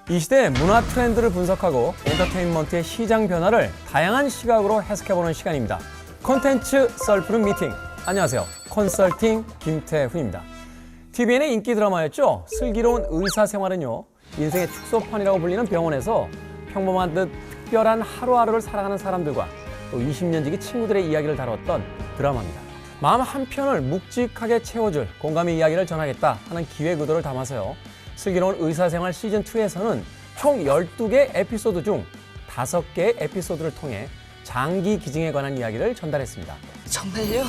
이 시대의 문화 트렌드를 분석하고 엔터테인먼트의 시장 변화를 다양한 시각으로 해석해보는 시간입니다. 콘텐츠 썰푸른 미팅. 안녕하세요. 컨설팅 김태훈입니다. TVN의 인기 드라마였죠. 슬기로운 의사생활은요, 인생의 축소판이라고 불리는 병원에서 평범한 듯 특별한 하루하루를 살아가는 사람들과 또 20년 지기 친구들의 이야기를 다뤘던 드라마입니다. 마음 한편을 묵직하게 채워줄 공감의 이야기를 전하겠다 하는 기획 의도를 담아서요, 슬기로운 의사생활 시즌2에서는 총 12개 에피소드 중 5개의 에피소드를 통해 장기 기증에 관한 이야기를 전달했습니다. 정말요?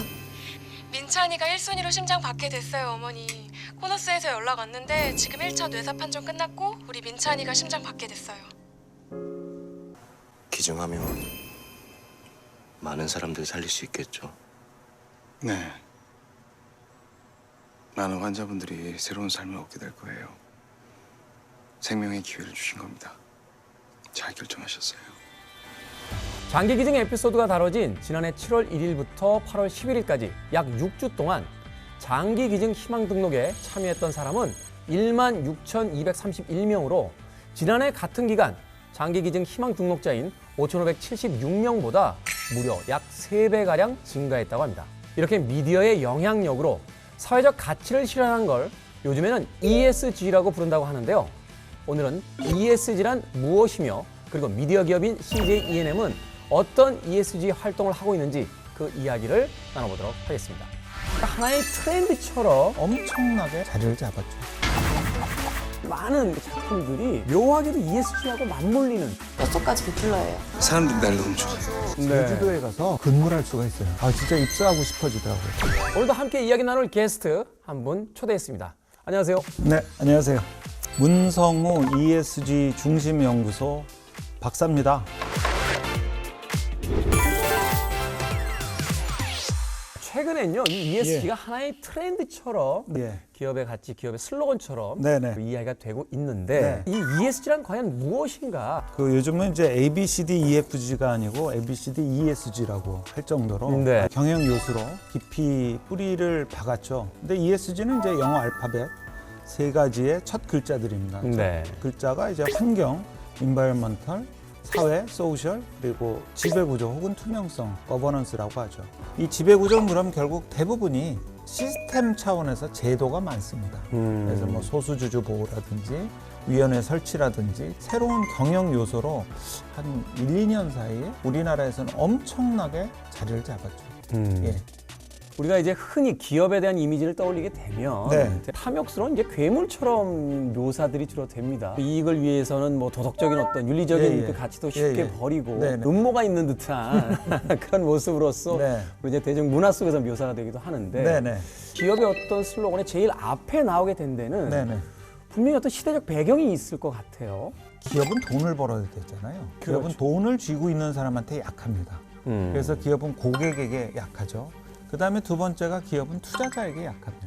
민찬이가 1순위로 심장 받게 됐어요, 어머니. 코너스에서 연락 왔는데 지금 1차 뇌사 판정 끝났고 우리 민찬이가 심장 받게 됐어요. 기증하면 많은 사람들 살릴 수 있겠죠. 네. 많은 환자분들이 새로운 삶을 얻게 될 거예요. 생명의 기회를 주신 겁니다. 잘 결정하셨어요. 장기 기증 에피소드가 다뤄진 지난해 7월 1일부터 8월 11일까지 약 6주 동안 장기 기증 희망 등록에 참여했던 사람은 16,231명으로 지난해 같은 기간 장기 기증 희망 등록자인 5,576명보다 무려 약 3배가량 증가했다고 합니다. 이렇게 미디어의 영향력으로 사회적 가치를 실현한 걸 요즘에는 ESG라고 부른다고 하는데요. 오늘은 ESG란 무엇이며, 그리고 미디어 기업인 CJ ENM은 어떤 ESG 활동을 하고 있는지 그 이야기를 나눠보도록 하겠습니다. 하나의 트렌드처럼 엄청나게 자리를 잡았죠. 많은 작품들이 묘하게도 ESG하고 맞물리는. 뼛속까지 비틀러예요. 사람들이 날 너무 좋아해요. 제주도에 가서 근무를 할 수가 있어요. 진짜 입사하고 싶어지더라고요. 오늘도 함께 이야기 나눌 게스트 한 분 초대했습니다. 안녕하세요. 네, 안녕하세요. 문성우 ESG 중심연구소 박사입니다. 최근엔요, 이 ESG가 하나의 트렌드처럼 예. 기업의 가치, 기업의 슬로건처럼 네네. 이야기가 되고 있는데, 이 ESG란 과연 무엇인가? 요즘은 이제 ABCD EFG가 아니고 ABCD ESG라고 할 정도로 네. 경영 요소로 깊이 뿌리를 박았죠. 근데 ESG는 이제 영어 알파벳 3가지의 첫 글자들입니다. 네. 첫 글자가 이제 환경, environmental, 사회, 소셜, 그리고 지배구조 혹은 투명성, 거버넌스라고 하죠. 이 지배구조는 그럼 결국 대부분이 시스템 차원에서 제도가 많습니다. 그래서 뭐 소수주주 보호라든지 위원회 설치라든지 새로운 경영 요소로 한 1, 2년 사이에 우리나라에서는 엄청나게 자리를 잡았죠. 예. 우리가 이제 흔히 기업에 대한 이미지를 떠올리게 되면 네. 탐욕스러운 이제 괴물처럼 묘사들이 주로 됩니다. 이익을 위해서는 뭐 도덕적인 어떤 윤리적인 예, 예. 그 가치도 쉽게 예, 예. 버리고 네, 네. 음모가 있는 듯한 그런 모습으로서 네. 우리 이제 대중 문화 속에서 묘사가 되기도 하는데, 네네. 기업의 어떤 슬로건의 제일 앞에 나오게 된 데는 네네. 분명히 어떤 시대적 배경이 있을 것 같아요. 기업은 돈을 벌어야 되잖아요. 기업은 그렇죠. 돈을 쥐고 있는 사람한테 약합니다. 그래서 기업은 고객에게 약하죠. 그 다음에 두 번째가 기업은 투자자에게 약합니다.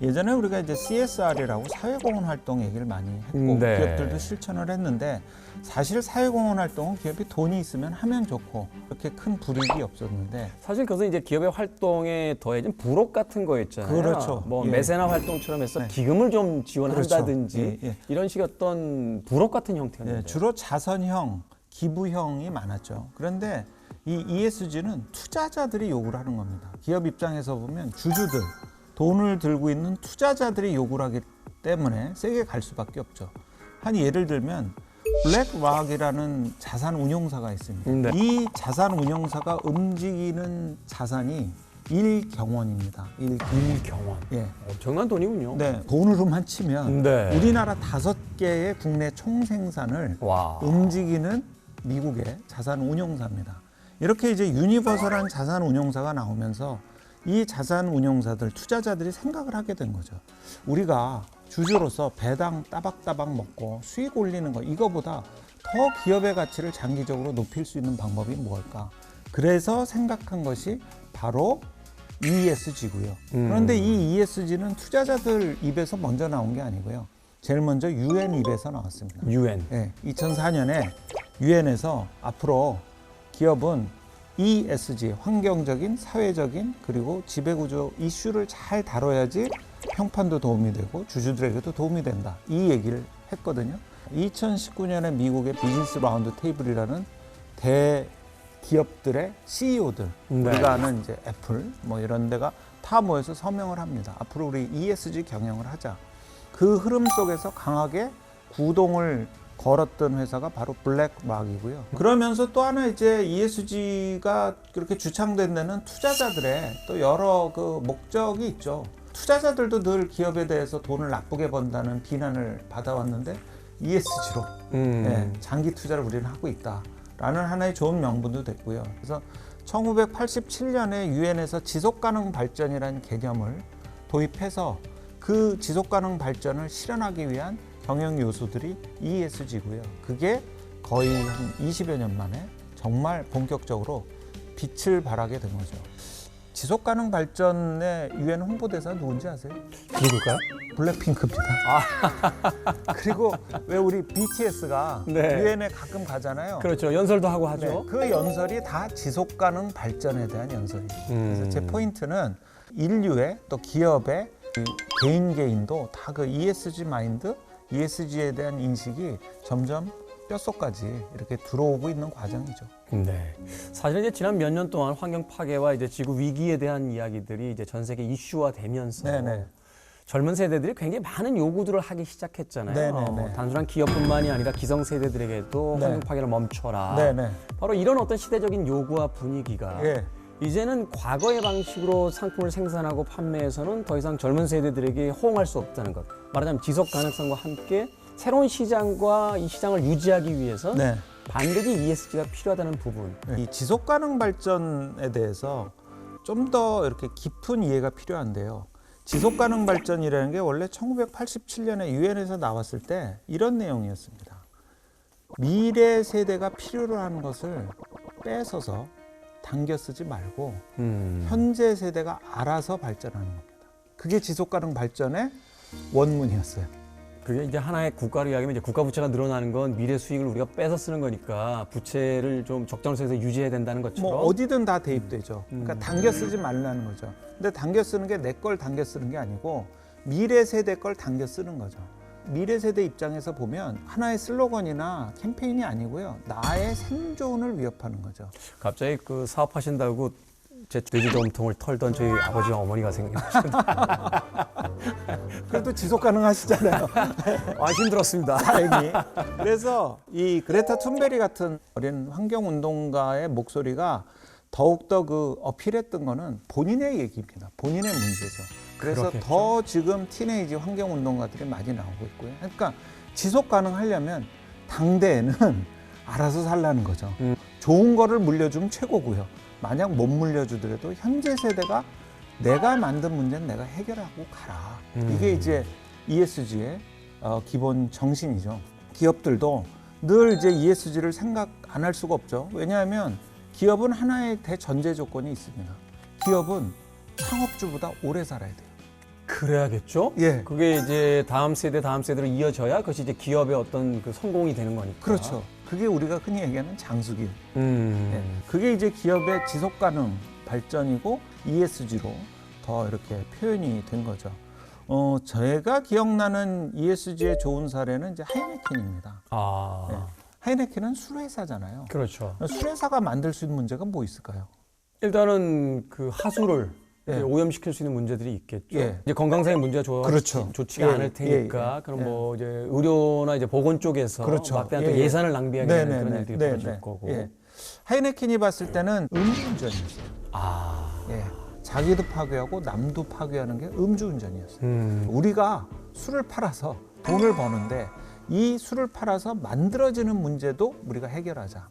예전에 우리가 이제 CSR이라고 사회공헌 활동 얘기를 많이 했고 네. 기업들도 실천을 했는데, 사실 사회공헌 활동은 기업이 돈이 있으면 하면 좋고 그렇게 큰 불이익이 없었는데, 사실 그것은 이제 기업의 활동에 더해진 부록 같은 거였잖아요. 그렇죠. 뭐 예. 메세나 활동처럼 해서 네. 기금을 좀 지원한다든지 그렇죠. 예, 예. 이런 식의 어떤 부록 같은 형태였는데, 주로 자선형, 기부형이 많았죠. 그런데 이 ESG는 투자자들이 요구를 하는 겁니다. 기업 입장에서 보면 주주들, 돈을 들고 있는 투자자들이 요구를 하기 때문에 세게 갈 수밖에 없죠. 한 예를 들면 블랙락이라는 자산 운용사가 있습니다. 네. 이 자산 운용사가 움직이는 자산이 1경원입니다. 1경원. 예. 엄청난 돈이군요. 네, 돈으로만 치면 네. 우리나라 5개의 국내 총생산을 와. 움직이는 미국의 자산 운용사입니다. 이렇게 이제 유니버설한 자산 운용사가 나오면서 이 자산 운용사들, 투자자들이 생각을 하게 된 거죠. 우리가 주주로서 배당 따박따박 먹고 수익 올리는 거, 이거보다 더 기업의 가치를 장기적으로 높일 수 있는 방법이 무엇일까? 그래서 생각한 것이 바로 ESG고요. 그런데 이 ESG는 투자자들 입에서 먼저 나온 게 아니고요. 제일 먼저 UN 입에서 나왔습니다. UN. 네, 2004년에 UN에서 앞으로 기업은 ESG, 환경적인, 사회적인, 그리고 지배구조 이슈를 잘 다뤄야지 평판도 도움이 되고 주주들에게도 도움이 된다. 이 얘기를 했거든요. 2019년에 미국의 비즈니스 라운드 테이블이라는 대기업들의 CEO들, 네. 우리가 아는 이제 애플 뭐 이런 데가 다 모여서 서명을 합니다. 앞으로 우리 ESG 경영을 하자. 그 흐름 속에서 강하게 구동을 걸었던 회사가 바로 블랙락이고요. 그러면서 또 하나 이제 ESG가 그렇게 주창된 데는 투자자들의 또 여러 그 목적이 있죠. 투자자들도 늘 기업에 대해서 돈을 나쁘게 번다는 비난을 받아왔는데 ESG로 장기 투자를 우리는 하고 있다라는 하나의 좋은 명분도 됐고요. 그래서 1987년에 유엔에서 지속가능 발전이라는 개념을 도입해서 그 지속가능 발전을 실현하기 위한 경영 요소들이 ESG고요. 그게 거의 한 20여 년 만에 정말 본격적으로 빛을 발하게 된 거죠. 지속가능 발전의 유엔 홍보대사 누군지 아세요? 누굴까요? 블랙핑크입니다. 그리고 왜 우리 BTS가 네. 유엔에 가끔 가잖아요. 그렇죠. 연설도 하고 하죠. 네, 그 연설이 다 지속가능 발전에 대한 연설이에요. 그래서 제 포인트는 인류의 또 기업의 개인도 다 그 ESG 마인드, ESG에 대한 인식이 점점 뼛속까지 이렇게 들어오고 있는 과정이죠. 네. 사실은 이제 지난 몇 년 동안 환경 파괴와 이제 지구 위기에 대한 이야기들이 이제 전 세계 이슈화 되면서 네네. 젊은 세대들이 굉장히 많은 요구들을 하기 시작했잖아요. 네네네. 단순한 기업뿐만이 아니라 기성 세대들에게도 네. 환경 파괴를 멈춰라. 네네. 바로 이런 어떤 시대적인 요구와 분위기가 예. 이제는 과거의 방식으로 상품을 생산하고 판매해서는 더 이상 젊은 세대들에게 호응할 수 없다는 것. 말하자면 지속 가능성과 함께 새로운 시장과 이 시장을 유지하기 위해서 네. 반드시 ESG가 필요하다는 부분. 이 지속 가능 발전에 대해서 좀 더 이렇게 깊은 이해가 필요한데요. 지속 가능 발전이라는 게 원래 1987년에 유엔에서 나왔을 때 이런 내용이었습니다. 미래 세대가 필요로 하는 것을 뺏어서 당겨 쓰지 말고 현재 세대가 알아서 발전하는 겁니다. 그게 지속 가능 발전의 원문이었어요. 그게 이제 하나의 국가로 이야기하면 이제 국가 부채가 늘어나는 건 미래 수익을 우리가 뺏어 쓰는 거니까 부채를 좀 적정한 선에서 유지해야 된다는 것처럼. 뭐 어디든 다 대입되죠. 그러니까 당겨 쓰지 말라는 거죠. 근데 당겨 쓰는 게 내 걸 당겨 쓰는 게 아니고 미래 세대 걸 당겨 쓰는 거죠. 미래 세대 입장에서 보면 하나의 슬로건이나 캠페인이 아니고요. 나의 생존을 위협하는 거죠. 갑자기 그 사업하신다고 제 돼지저금통을 털던 저희 아버지와 어머니가 생각나시는데 그래도 지속 가능하시잖아요. 힘들었습니다. 다행히. 그래서 이 그레타 툰베리 같은 어린 환경 운동가의 목소리가 더욱더 그 어필했던 거는 본인의 얘기입니다. 본인의 문제죠. 그래서 그렇겠죠. 더 지금 티네이지 환경 운동가들이 많이 나오고 있고요. 그러니까 지속 가능하려면 당대에는 알아서 살라는 거죠. 좋은 거를 물려주면 최고고요. 만약 못 물려주더라도 현재 세대가 내가 만든 문제는 내가 해결하고 가라. 이게 이제 ESG의 기본 정신이죠. 기업들도 늘 이제 ESG를 생각 안 할 수가 없죠. 왜냐하면 기업은 하나의 대전제 조건이 있습니다. 기업은 창업주보다 오래 살아야 돼요. 그래야겠죠? 예. 그게 이제 다음 세대로 이어져야 그것이 이제 기업의 어떤 그 성공이 되는 거니까. 그렇죠. 그게 우리가 흔히 얘기하는 장수길. 음. 예. 그게 이제 기업의 지속 가능 발전이고 ESG로 더 이렇게 표현이 된 거죠. 제가 기억나는 ESG의 좋은 사례는 이제 하이네켄입니다. 아. 예. 하이네켄은 술회사잖아요. 그렇죠. 술회사가 만들 수 있는 문제가 뭐 있을까요? 일단은 그 하수를 예. 이제 오염시킬 수 있는 문제들이 있겠죠. 예. 이제 건강상의 문제가 그렇죠. 좋지가 예, 않을 테니까 예, 예. 그럼 예. 뭐 이제 의료나 이제 보건 쪽에서 그렇죠. 막대한 예, 또 예. 예산을 낭비하게 되는 그런 네네네. 일들이 네네. 벌어질 거고. 예. 하이네켄이 봤을 때는 음주운전이었어요. 아. 예. 자기도 파괴하고 남도 파괴하는 게 음주운전이었어요. 우리가 술을 팔아서 돈을 버는데 이 술을 팔아서 만들어지는 문제도 우리가 해결하자.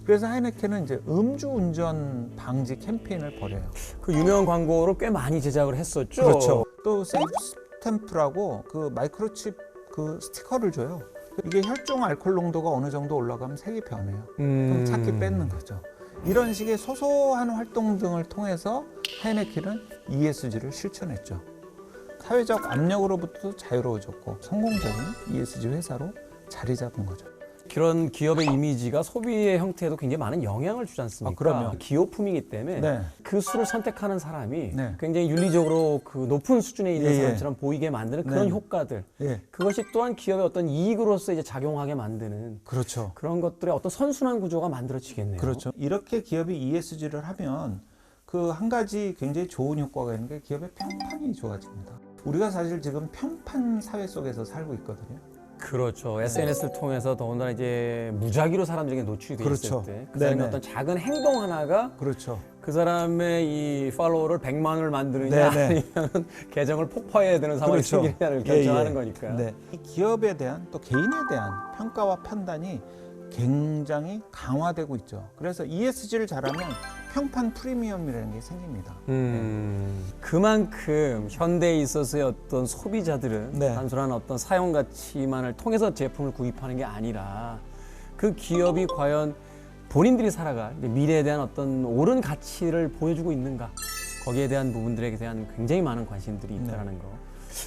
그래서 하이네켄은 이제 음주운전 방지 캠페인을 벌여요. 그 유명한 광고를 꽤 많이 제작을 했었죠. 그렇죠. 또 세이프 스탬프라고 그 마이크로칩 그 스티커를 줘요. 이게 혈중 알코올 농도가 어느 정도 올라가면 색이 변해요. 그럼 찾기 뺏는 거죠. 이런 식의 소소한 활동 등을 통해서 하이네켄은 ESG를 실천했죠. 사회적 압력으로부터 자유로워졌고 성공적인 ESG 회사로 자리 잡은 거죠. 그런 기업의 이미지가 소비의 형태에도 굉장히 많은 영향을 주지 않습니까? 그럼요. 기호품이기 때문에 네. 그 수를 선택하는 사람이 네. 굉장히 윤리적으로 그 높은 수준에 있는 예, 예. 사람처럼 보이게 만드는 그런 네. 효과들. 예. 그것이 또한 기업의 어떤 이익으로서 이제 작용하게 만드는 그렇죠. 그런 것들의 어떤 선순환 구조가 만들어지겠네요. 그렇죠. 이렇게 기업이 ESG를 하면 그 한 가지 굉장히 좋은 효과가 있는 게 기업의 평판이 좋아집니다. 우리가 사실 지금 평판 사회 속에서 살고 있거든요. 그렇죠. SNS를 통해서 더군다나 이제 무작위로 사람들에게 노출이 돼 그렇죠. 있을 때 그 사람의 네네. 어떤 작은 행동 하나가 그렇죠. 그 사람의 이 팔로워를 100만을 만드느냐 네네. 아니면 계정을 폭파해야 되는 상황이 그렇죠. 생기느냐를 예, 결정하는 예. 거니까요. 네. 이 기업에 대한 또 개인에 대한 평가와 판단이 굉장히 강화되고 있죠. 그래서 ESG를 잘하면 평판 프리미엄이라는 게 생깁니다. 그만큼 현대에 있어서의 어떤 소비자들은 네. 단순한 어떤 사용 가치만을 통해서 제품을 구입하는 게 아니라 그 기업이 과연 본인들이 살아갈 미래에 대한 어떤 옳은 가치를 보여주고 있는가, 거기에 대한 부분들에 대한 굉장히 많은 관심들이 있다는 거.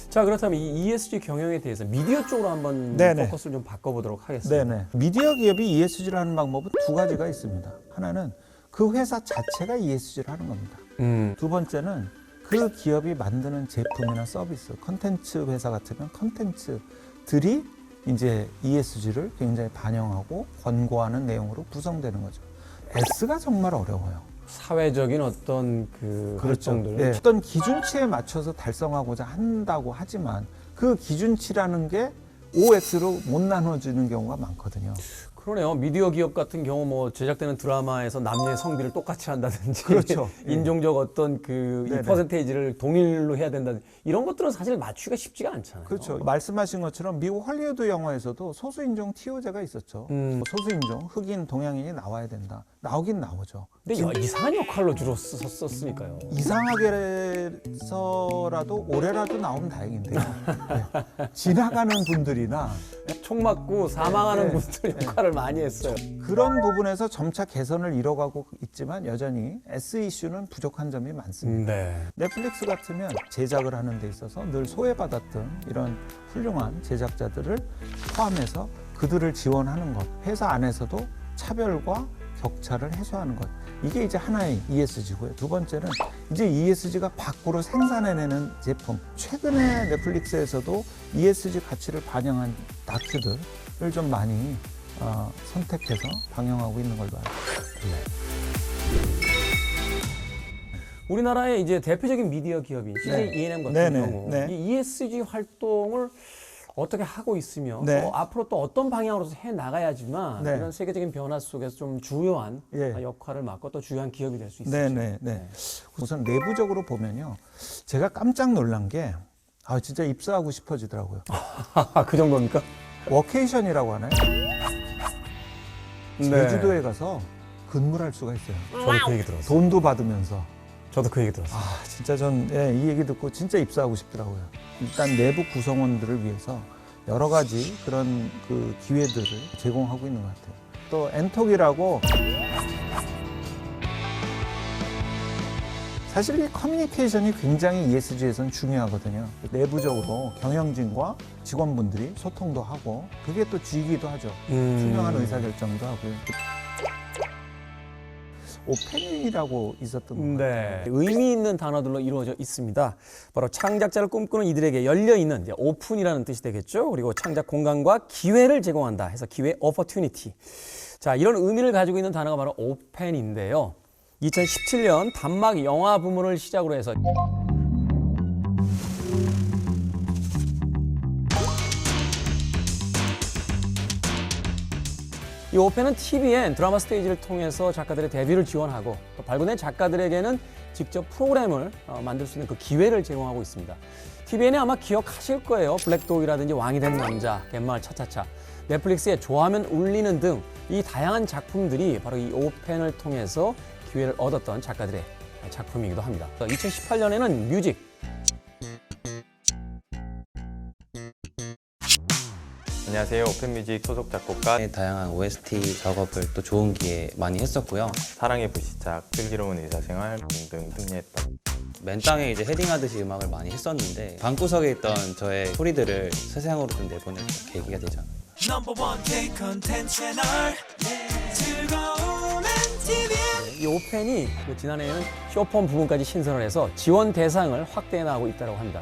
자, 그렇다면 이 ESG 경영에 대해서 미디어 쪽으로 한번 네네. 포커스를 좀 바꿔보도록 하겠습니다. 네네. 미디어 기업이 ESG를 하는 방법은 두 가지가 있습니다. 하나는 그 회사 자체가 ESG를 하는 겁니다. 두 번째는 그 기업이 만드는 제품이나 서비스, 컨텐츠 회사 같으면 컨텐츠들이 이제 ESG를 굉장히 반영하고 권고하는 내용으로 구성되는 거죠. S가 정말 어려워요. 사회적인 어떤 그 활동들. 네. 어떤 기준치에 맞춰서 달성하고자 한다고 하지만 그 기준치라는 게 OX로 못 나눠지는 경우가 많거든요. 그러네요. 미디어 기업 같은 경우 뭐 제작되는 드라마에서 남녀의 성비를 똑같이 한다든지, 그렇죠. 예. 인종적 어떤 그 이 네네. 퍼센테이지를 동일로 해야 된다든지 이런 것들은 사실 맞추기가 쉽지가 않잖아요. 그렇죠. 말씀하신 것처럼 미국 헐리우드 영화에서도 소수인종 TO제가 있었죠. 소수인종, 흑인, 동양인이 나와야 된다. 나오긴 나오죠. 근데 이상한 역할로 주로 썼으니까요. 이상하게서라도 올해라도 나오면 다행인데요. 네. 지나가는 분들이나 총 맞고 사망하는 네. 분들 역할을 많이 했어요. 그런 부분에서 점차 개선을 이뤄가고 있지만 여전히 S 이슈는 부족한 점이 많습니다. 네. 넷플릭스 같으면 제작을 하는 데 있어서 늘 소외받았던 이런 훌륭한 제작자들을 포함해서 그들을 지원하는 것, 회사 안에서도 차별과 격차를 해소하는 것, 이게 이제 하나의 ESG고요. 두 번째는 이제 ESG가 밖으로 생산해내는 제품. 최근에 넷플릭스에서도 ESG 가치를 반영한 다큐들을 좀 많이 선택해서 방영하고 있는 걸로 알고 있습니다. 우리나라의 이제 대표적인 미디어 기업인 CJ E&M 같은 네네. 경우 네. 이 ESG 활동을 어떻게 하고 있으며 네. 또 앞으로 또 어떤 방향으로서 해 나가야지만 네. 이런 세계적인 변화 속에서 좀 주요한 예. 역할을 맡고 또 중요한 기업이 될 수 있을지. 네네. 우선 내부적으로 보면요, 제가 깜짝 놀란 게 진짜 입사하고 싶어지더라고요. 그 정도입니까? 워케이션이라고 하나요? 네. 제주도에 가서 근무를 할 수가 있어요. 저도 그 얘기 들었어요. 돈도 받으면서. 저도 그 얘기 들었어요. 진짜 전 이 얘기 듣고 진짜 입사하고 싶더라고요. 일단 내부 구성원들을 위해서 여러 가지 그런 그 기회들을 제공하고 있는 것 같아요. 또 엔톡이라고 사실 이 커뮤니케이션이 굉장히 ESG에서는 중요하거든요. 내부적으로 경영진과 직원분들이 소통도 하고 그게 또 쥐기도 하죠. 투명한 의사결정도 하고요. 오펜이라고 있었던 것 같아요. 네. 의미 있는 단어들로 이루어져 있습니다. 바로 창작자를 꿈꾸는 이들에게 열려있는 이제 오픈이라는 뜻이 되겠죠. 그리고 창작 공간과 기회를 제공한다 해서 기회 opportunity. 자, 이런 의미를 가지고 있는 단어가 바로 오펜인데요. 2017년 단막 영화 부문을 시작으로 해서 이 오펜은 TVN 드라마 스테이지를 통해서 작가들의 데뷔를 지원하고 또 발굴된 작가들에게는 직접 프로그램을 만들 수 있는 그 기회를 제공하고 있습니다. TVN에 아마 기억하실 거예요. 블랙독이라든지 왕이 된 남자, 갯마을 차차차, 넷플릭스의 좋아하면 울리는 등 이 다양한 작품들이 바로 이 오펜을 통해서 기회를 얻었던 작가들의 작품이기도 합니다. 2018년에는 뮤직, 안녕하세요. 오펜뮤직 소속 작곡가 다양한 OST 작업을 또 좋은 기회에 많이 했었고요. 사랑의 불시착, 슬기로운 의사생활 등등 승리했던 맨땅에 이제 헤딩하듯이 음악을 많이 했었는데 방구석에 있던 저의 소리들을 세상으로 좀 내보낸 계기가 되지 않았나. 이 오펜이 지난해에는 쇼폰 부분까지 신설을 해서 지원 대상을 확대해 나가고 있다고 합니다.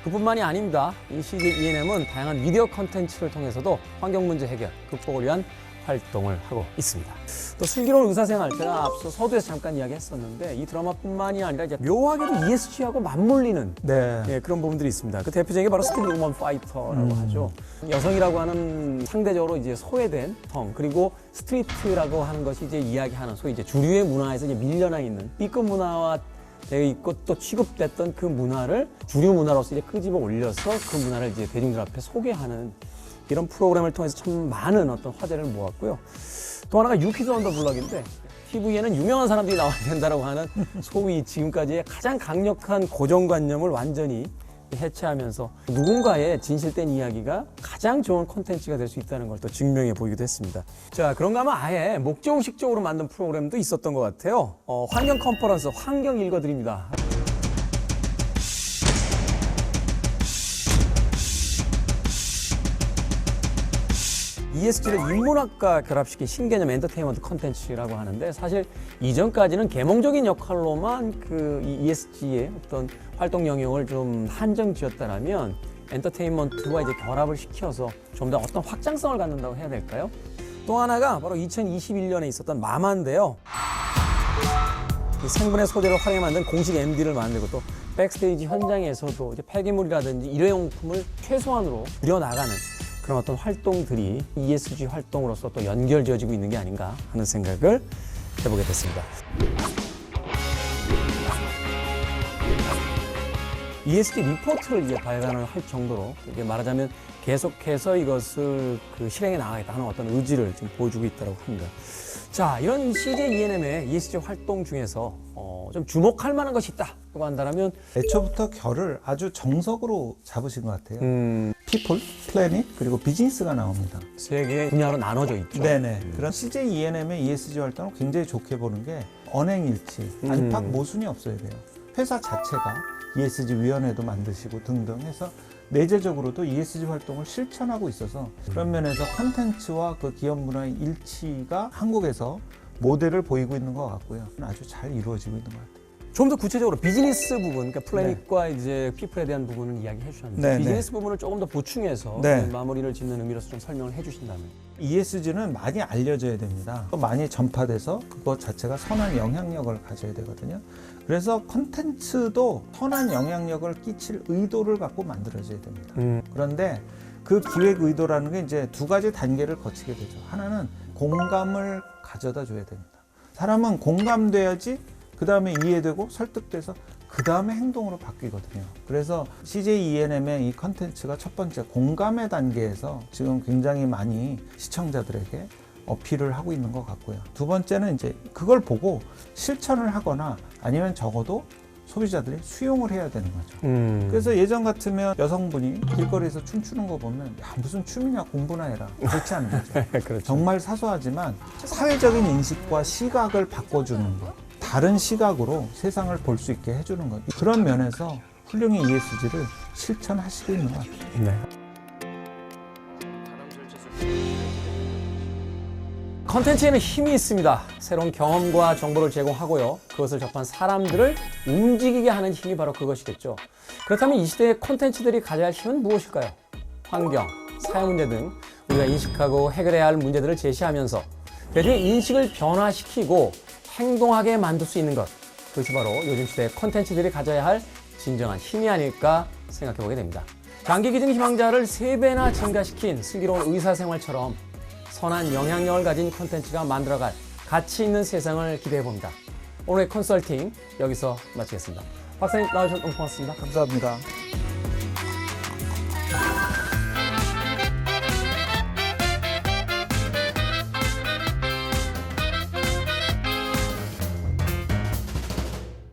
그뿐만이 아닙니다. 이 CJ E&M은 다양한 미디어 콘텐츠를 통해서도 환경 문제 해결, 극복을 위한 활동을 하고 있습니다. 또 슬기로운 의사생활, 제가 앞서 서두에서 잠깐 이야기했었는데 이 드라마뿐만이 아니라 이제 묘하게도 ESG하고 맞물리는 네. 그런 부분들이 있습니다. 그 대표적인 게 바로 스트릿 우먼 파이터라고 하죠. 여성이라고 하는 상대적으로 이제 소외된 성, 그리고 스트리트라고 하는 것이 이제 이야기하는 소위 이제 주류의 문화에서 이제 밀려나 있는 B급 문화와 되어 있고 또 취급됐던 그 문화를 주류 문화로서 이제 끄집어 올려서 그 문화를 이제 대중들 앞에 소개하는 이런 프로그램을 통해서 참 많은 어떤 화제를 모았고요. 또 하나가 유키즈 언더 블럭인데 TV에는 유명한 사람들이 나와야 된다라고 하는 소위 지금까지의 가장 강력한 고정관념을 완전히 해체하면서 누군가의 진실된 이야기가 가장 좋은 콘텐츠가 될 수 있다는 걸 또 증명해 보이기도 했습니다. 자, 그런가 하면 아예 목적의식적으로 만든 프로그램도 있었던 것 같아요. 환경 컨퍼런스 환경 읽어드립니다. ESG를 인문학과 결합시킨 신개념 엔터테인먼트 컨텐츠라고 하는데 사실 이전까지는 계몽적인 역할로만 그 ESG의 어떤 활동 영역을 좀 한정 지었다라면 엔터테인먼트와 이제 결합을 시켜서 좀 더 어떤 확장성을 갖는다고 해야 될까요? 또 하나가 바로 2021년에 있었던 마마인데요. 이 생분해 소재를 활용해 만든 공식 MD를 만들고 또 백스테이지 현장에서도 이제 폐기물이라든지 일회용품을 최소한으로 줄여나가는 그런 어떤 활동들이 ESG 활동으로서 또 연결지어지고 있는 게 아닌가 하는 생각을 해보게 됐습니다. ESG 리포트를 이제 발간을 할 정도로 이게 말하자면 계속해서 이것을 그 실행해 나가겠다 하는 어떤 의지를 지금 보여주고 있다고 합니다. 자, 이런 CJ E&M의 ESG 활동 중에서 좀 주목할 만한 것이 있다고 한다면 애초부터 결을 아주 정석으로 잡으신 것 같아요. People, Planet, 그리고 비즈니스가 나옵니다. 세 개의 분야로 나눠져 있죠. 네네. 그런 CJ E&M의 ESG 활동을 굉장히 좋게 보는 게 언행일치, 안팎 모순이 없어야 돼요. 회사 자체가 ESG 위원회도 만드시고 등등 해서 내재적으로도 ESG 활동을 실천하고 있어서 그런 면에서 콘텐츠와 그 기업 문화의 일치가 한국에서 모델을 보이고 있는 것 같고요. 아주 잘 이루어지고 있는 것 같아요. 좀 더 구체적으로 비즈니스 부분, 그러니까 플래닛과 이제 피플에 대한 부분을 이야기해 주셨는데 네, 비즈니스 부분을 조금 더 보충해서 네. 마무리를 짓는 의미로서 좀 설명을 해주신다면. ESG는 많이 알려져야 됩니다. 또 많이 전파돼서 그것 자체가 선한 영향력을 가져야 되거든요. 그래서 콘텐츠도 선한 영향력을 끼칠 의도를 갖고 만들어져야 됩니다. 그런데 그 기획 의도라는 게 이제 두 가지 단계를 거치게 되죠. 하나는 공감을 가져다 줘야 됩니다. 사람은 공감돼야지 그 다음에 이해되고 설득돼서 그 다음에 행동으로 바뀌거든요. 그래서 CJ E&M의 이 컨텐츠가 첫 번째 공감의 단계에서 지금 굉장히 많이 시청자들에게 어필을 하고 있는 것 같고요. 두 번째는 이제 그걸 보고 실천을 하거나 아니면 적어도 소비자들이 수용을 해야 되는 거죠. 그래서 예전 같으면 여성분이 길거리에서 춤추는 거 보면 야, 무슨 춤이냐 공부나 해라. 그렇지 않은 거죠. 그렇죠. 정말 사소하지만 사회적인 인식과 시각을 바꿔주는 것. 다른 시각으로 세상을 볼 수 있게 해주는 것. 그런 면에서 훌륭히 ESG를 실천하시고 있는 것 같아요. 네. 컨텐츠에는 힘이 있습니다. 새로운 경험과 정보를 제공하고요. 그것을 접한 사람들을 움직이게 하는 힘이 바로 그것이겠죠. 그렇다면 이 시대의 콘텐츠들이 가져야 할 힘은 무엇일까요? 환경, 사회 문제 등 우리가 인식하고 해결해야 할 문제들을 제시하면서 대중의 인식을 변화시키고 행동하게 만들 수 있는 것. 그것이 바로 요즘 시대의 콘텐츠들이 가져야 할 진정한 힘이 아닐까 생각해 보게 됩니다. 장기 기증 희망자를 3배나 증가시킨 슬기로운 의사생활처럼 선한 영향력을 가진 콘텐츠가 만들어갈 가치 있는 세상을 기대해 봅니다. 오늘의 컨설팅 여기서 마치겠습니다. 박사님 나와주셔서 너무 고맙습니다. 감사합니다.